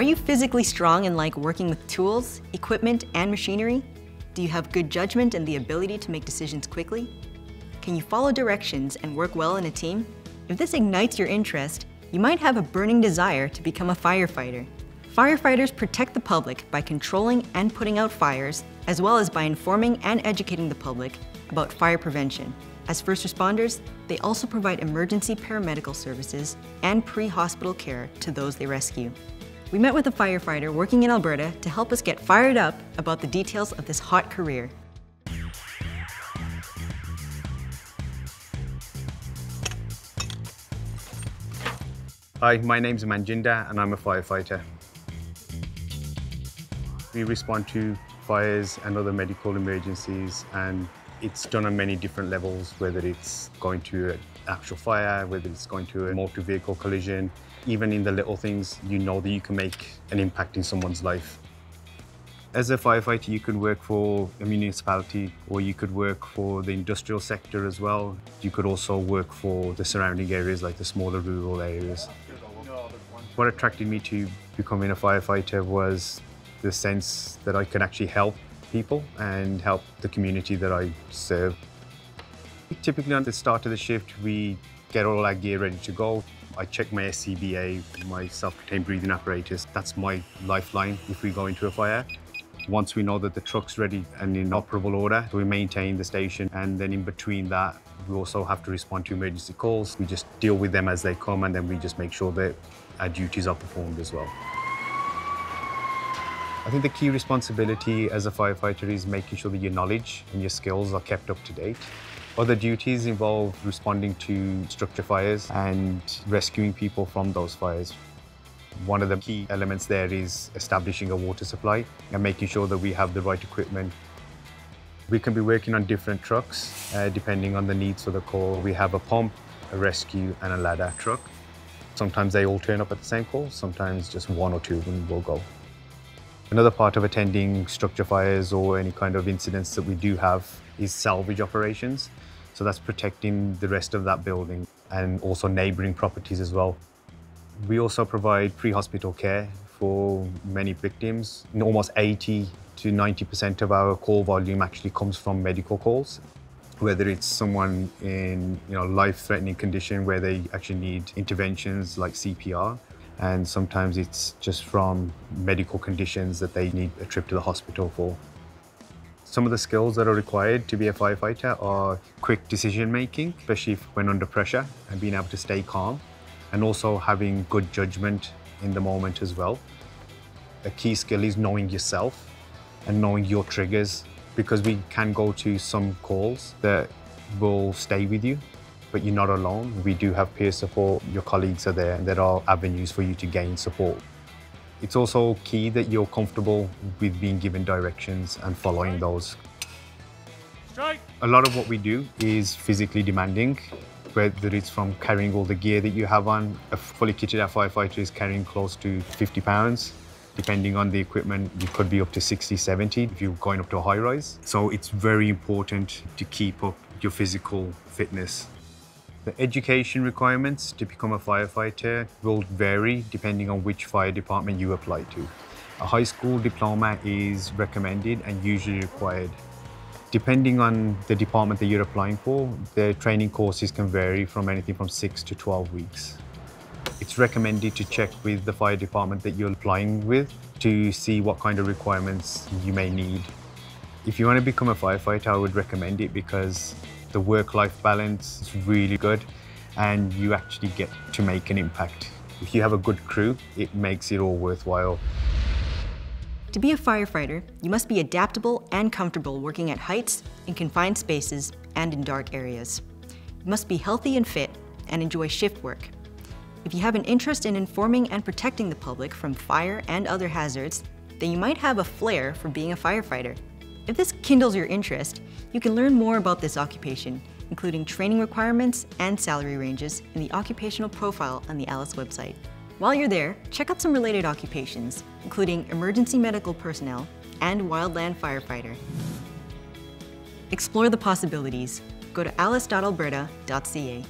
Are you physically strong and like working with tools, equipment, and machinery? Do you have good judgment and the ability to make decisions quickly? Can you follow directions and work well in a team? If this ignites your interest, you might have a burning desire to become a firefighter. Firefighters protect the public by controlling and putting out fires, as well as by informing and educating the public about fire prevention. As first responders, they also provide emergency paramedical services and pre-hospital care to those they rescue. We met with a firefighter working in Alberta to help us get fired up about the details of this hot career. Hi, my name's Manjinder and I'm a firefighter. We respond to fires and other medical emergencies, and it's done on many different levels, whether it's going to an actual fire, whether it's going to a motor vehicle collision. Even in the little things, you know that you can make an impact in someone's life. As a firefighter, you could work for a municipality, or you could work for the industrial sector as well. You could also work for the surrounding areas, like the smaller rural areas. What attracted me to becoming a firefighter was the sense that I could actually help people and help the community that I serve. Typically on the start of the shift, we get all our gear ready to go. I check my SCBA, my self-contained breathing apparatus. That's my lifeline if we go into a fire. Once we know that the truck's ready and in operable order, we maintain the station. And then in between that, we also have to respond to emergency calls. We just deal with them as they come, and then we just make sure that our duties are performed as well. I think the key responsibility as a firefighter is making sure that your knowledge and your skills are kept up to date. Other duties involve responding to structure fires and rescuing people from those fires. One of the key elements there is establishing a water supply and making sure that we have the right equipment. We can be working on different trucks depending on the needs for the call. We have a pump, a rescue and a ladder truck. Sometimes they all turn up at the same call, sometimes just one or two of them will go. Another part of attending structure fires or any kind of incidents that we do have is salvage operations. So that's protecting the rest of that building and also neighbouring properties as well. We also provide pre-hospital care for many victims. Almost 80 to 90% of our call volume actually comes from medical calls, whether it's someone in life-threatening condition where they actually need interventions like CPR, and sometimes it's just from medical conditions that they need a trip to the hospital for. Some of the skills that are required to be a firefighter are quick decision-making, especially when under pressure, and being able to stay calm, and also having good judgment in the moment as well. A key skill is knowing yourself and knowing your triggers, because we can go to some calls that will stay with you, but you're not alone. We do have peer support, your colleagues are there, and there are avenues for you to gain support. It's also key that you're comfortable with being given directions and following those. Strike. A lot of what we do is physically demanding, whether it's from carrying all the gear that you have on. A fully kitted out firefighter is carrying close to 50 pounds. Depending on the equipment, you could be up to 60, 70 if you're going up to a high rise. So it's very important to keep up your physical fitness. The education requirements to become a firefighter will vary depending on which fire department you apply to. A high school diploma is recommended and usually required. Depending on the department that you're applying for, the training courses can vary from anything from 6 to 12 weeks. It's recommended to check with the fire department that you're applying with to see what kind of requirements you may need. If you want to become a firefighter, I would recommend it because the work-life balance is really good and you actually get to make an impact. If you have a good crew, it makes it all worthwhile. To be a firefighter, you must be adaptable and comfortable working at heights, in confined spaces, and in dark areas. You must be healthy and fit and enjoy shift work. If you have an interest in informing and protecting the public from fire and other hazards, then you might have a flair for being a firefighter. If this kindles your interest, you can learn more about this occupation, including training requirements and salary ranges in the occupational profile on the ALICE website. While you're there, check out some related occupations, including emergency medical personnel and wildland firefighter. Explore the possibilities. Go to alice.alberta.ca.